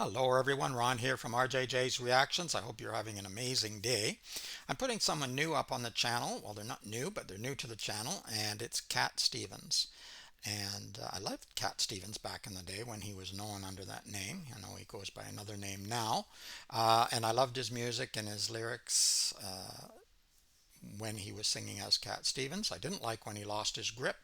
Hello everyone, Ron here from RJJ's Reactions. I hope you're having an amazing day. I'm putting someone new up on the channel. Well, they're not new, but they're new to the channel, and it's Cat Stevens. And I loved Cat Stevens back in the day when he was known under that name. I know he goes by another name now. And I loved his music and his lyrics when he was singing as Cat Stevens. I didn't like when he lost his grip.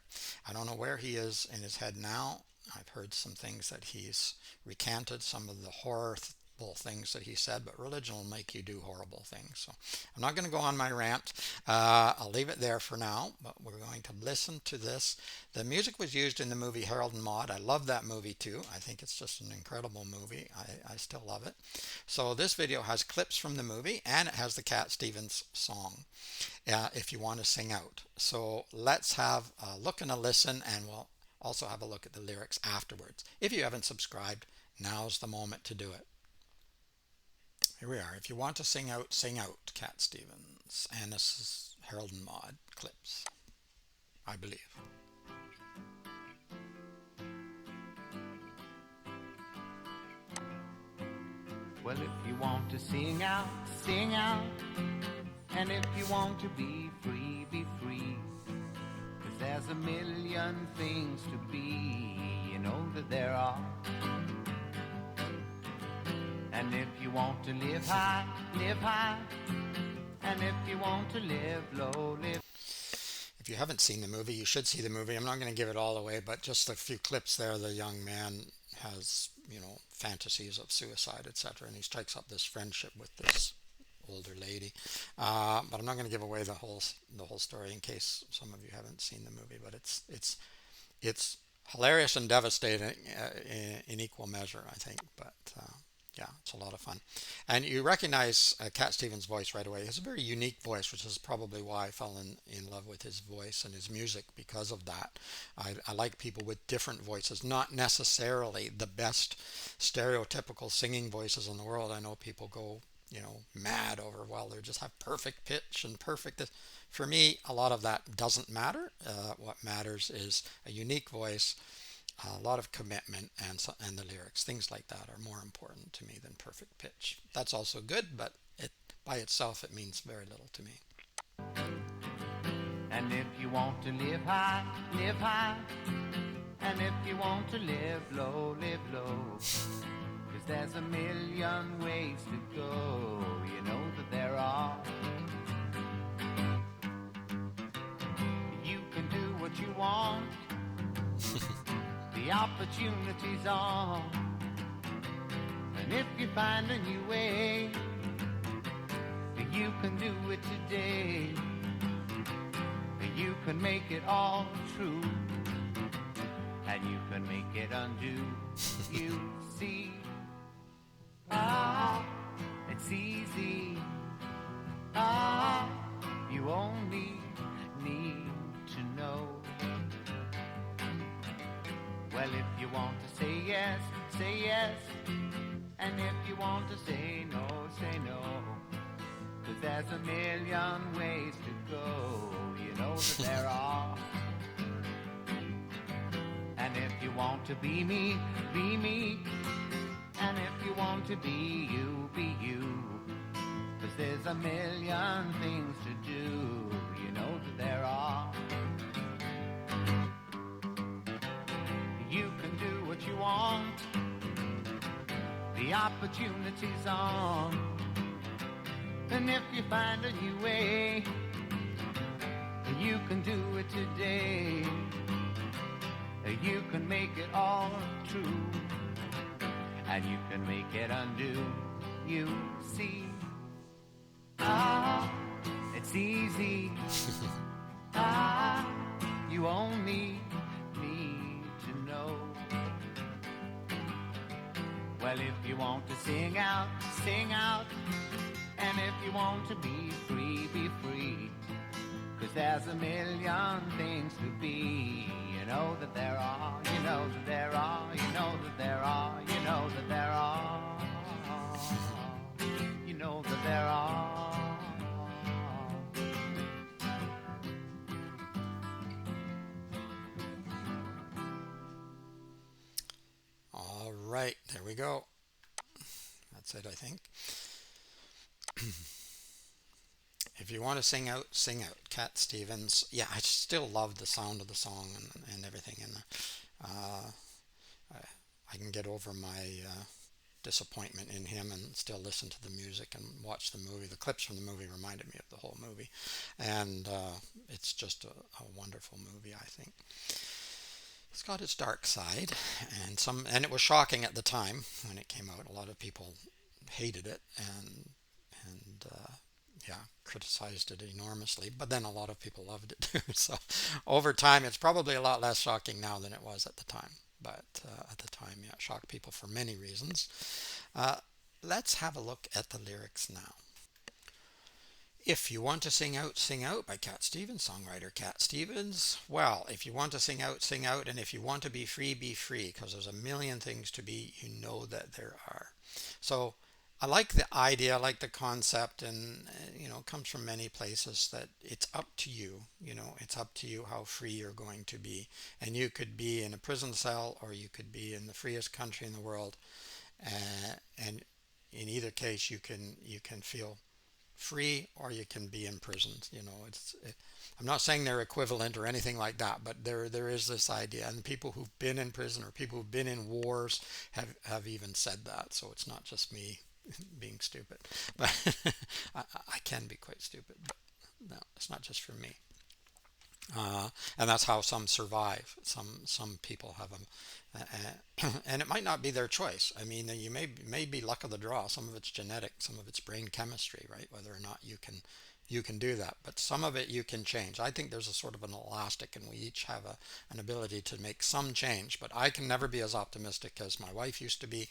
I don't know where he is in his head now. I've heard some things that he's recanted, some of the horrible things that he said, but religion will make you do horrible things. So I'm not going to go on my rant. I'll leave it there for now, but we're going to listen to this. The music was used in the movie Harold and Maude. I love that movie too. I think it's just an incredible movie. I still love it. So this video has clips from the movie and it has the Cat Stevens song if you want to sing out. So let's have a look and a listen, and we'll also have a look at the lyrics afterwards. If you haven't subscribed, now's the moment to do it. Here we are. If you want to sing out, Cat Stevens. And this is Harold and Maude clips, I believe. Well, if you want to sing out, sing out. And if you want to be free, be free. 'Cause there's a million things to be, you know that there are. And if you want to live high, live high. And if you want to live low, live. If you haven't seen the movie, you should see the movie. I'm not going to give it all away, but just a few clips there. The young man has, fantasies of suicide, etc., and he strikes up this friendship with this older lady. But I'm not going to give away the whole story in case some of you haven't seen the movie. But it's hilarious and devastating in equal measure, I think. But yeah, it's a lot of fun. And you recognize Cat Stevens' voice right away. He has a very unique voice, which is probably why I fell in love with his voice and his music because of that. I like people with different voices, not necessarily the best stereotypical singing voices in the world. I know people go, mad over, well, they just have perfect pitch and perfect this. For me, a lot of that doesn't matter. What matters is a unique voice, a lot of commitment, and the lyrics. Things like that are more important to me than perfect pitch. That's also good, but it by itself it means very little to me. And if you want to live high, live high. And if you want to live low, live low. 'Cause there's a million ways to go, you know that there are. You can do what you want. The opportunity's on. And if you find a new way, you can do it today. You can make it all true. And you can make it undo. You see, it's easy. You only need to know. Well, if you want to say yes, say yes. And if you want to say no, say no. 'Cause there's a million ways to go, you know that there are. And if you want to be me, be me. And if you want to be you, be you. 'Cause there's a million things to do, you know that there are. You can do what you want. The opportunity's on. And if you find a new way, you can do it today. You can make it all true. And you can make it undo. You see, it's easy. You only need to know. Well, if you want to sing out, sing out. And if you want to be free, be free. 'Cause there's a million things to be. You know that there are, you know that there are, you know that there are, you know that there are. You know that there are. All right, there we go. That's it, I think. If you want to sing out, sing out. Cat Stevens. Yeah, I still love the sound of the song and everything. And uh, I, I can get over my disappointment in him and still listen to the music and watch the movie. The clips from the movie reminded me of the whole movie, and it's just a wonderful movie, I think. It's got its dark side, and it was shocking at the time when it came out. A lot of people hated it and yeah, criticized it enormously. But then a lot of people loved it too. So over time, it's probably a lot less shocking now than it was at the time. But at the time, yeah, it shocked people for many reasons. Uh, let's have a look at the lyrics now. If you want to sing out, sing out by Cat Stevens, songwriter Cat Stevens. Well, if you want to sing out, sing out. And if you want to be free, because there's a million things to be, you know that there are. So I like the idea, I like the concept, and it comes from many places that it's up to you. It's up to you how free you're going to be. And you could be in a prison cell or you could be in the freest country in the world. And in either case, you can feel free or you can be imprisoned. I'm not saying they're equivalent or anything like that, but there is this idea, and people who've been in prison or people who've been in wars have even said that. So it's not just me being stupid, but I can be quite stupid. But no, it's not just for me. And that's how some survive. Some people have them, and it might not be their choice. I mean, you may be luck of the draw. Some of it's genetic, some of it's brain chemistry, right? Whether or not you can do that, but some of it you can change. I think there's a sort of an elastic, and we each have an ability to make some change. But I can never be as optimistic as my wife used to be.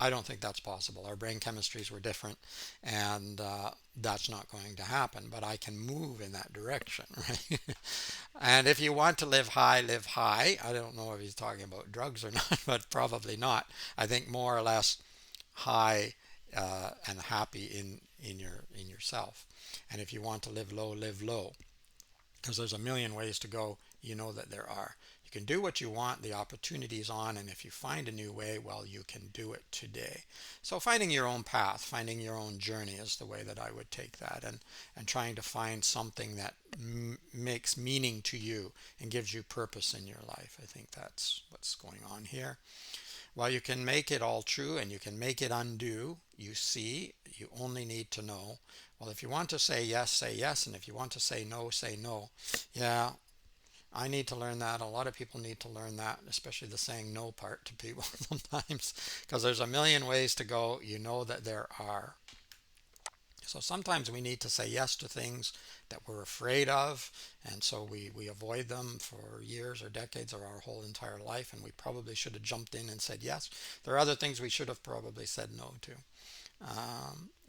I don't think that's possible. Our brain chemistries were different, and that's not going to happen. But I can move in that direction, right? And if you want to live high, live high. I don't know if he's talking about drugs or not, but probably not. I think more or less high and happy in yourself. And if you want to live low, because there's a million ways to go. You know that there are. You can do what you want, the opportunity is on, and if you find a new way, well, you can do it today. So finding your own path, finding your own journey is the way that I would take that, and trying to find something that makes meaning to you and gives you purpose in your life. I think that's what's going on here. Well, you can make it all true and you can make it undo. You see, you only need to know. Well, if you want to say yes, say yes. And if you want to say no, say no. Yeah, I need to learn that. A lot of people need to learn that, especially the saying no part to people sometimes, because there's a million ways to go. You know that there are. So sometimes we need to say yes to things that we're afraid of, and so we avoid them for years or decades or our whole entire life, and we probably should have jumped in and said yes. There are other things we should have probably said no to.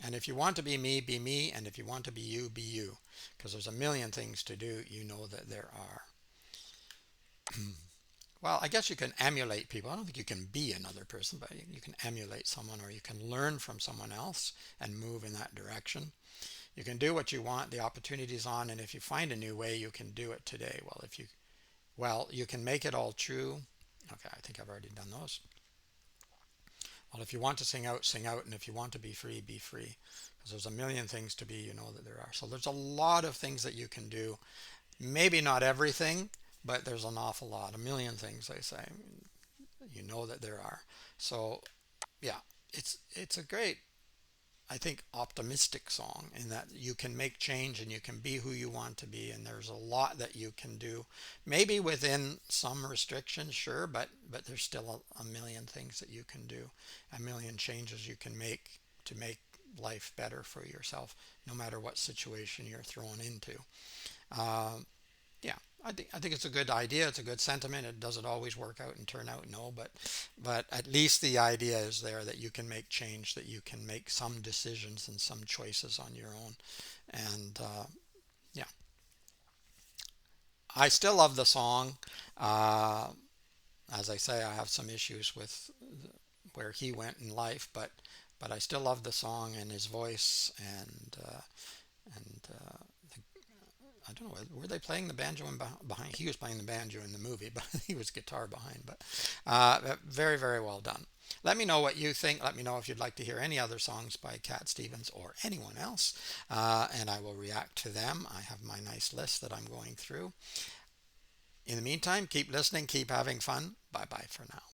And if you want to be me, and if you want to be you, because there's a million things to do, you know that there are. Well, I guess you can emulate people. I don't think you can be another person, but you can emulate someone or you can learn from someone else and move in that direction. You can do what you want, the opportunity's on, and if you find a new way, you can do it today. Well, you can make it all true. Okay, I think I've already done those. Well, if you want to sing out, and if you want to be free, be free. Because there's a million things to be, you know that there are. So there's a lot of things that you can do. Maybe not everything, but there's an awful lot, a million things, they say. You know that there are. So yeah, it's a great, I think, optimistic song in that you can make change and you can be who you want to be, and there's a lot that you can do. Maybe within some restrictions, sure, but there's still a million things that you can do, a million changes you can make to make life better for yourself, no matter what situation you're thrown into. Uh, yeah, I think it's a good idea. It's a good sentiment. It doesn't always work out and turn out, no, but at least the idea is there that you can make change, that you can make some decisions and some choices on your own. And yeah, I still love the song. Uh, as I say, I have some issues with where he went in life, but I still love the song and his voice and I don't know, were they playing the banjo in behind? He was playing the banjo in the movie, but he was guitar behind. But very, very well done. Let me know what you think. Let me know if you'd like to hear any other songs by Cat Stevens or anyone else, and I will react to them. I have my nice list that I'm going through. In the meantime, keep listening, keep having fun. Bye bye for now.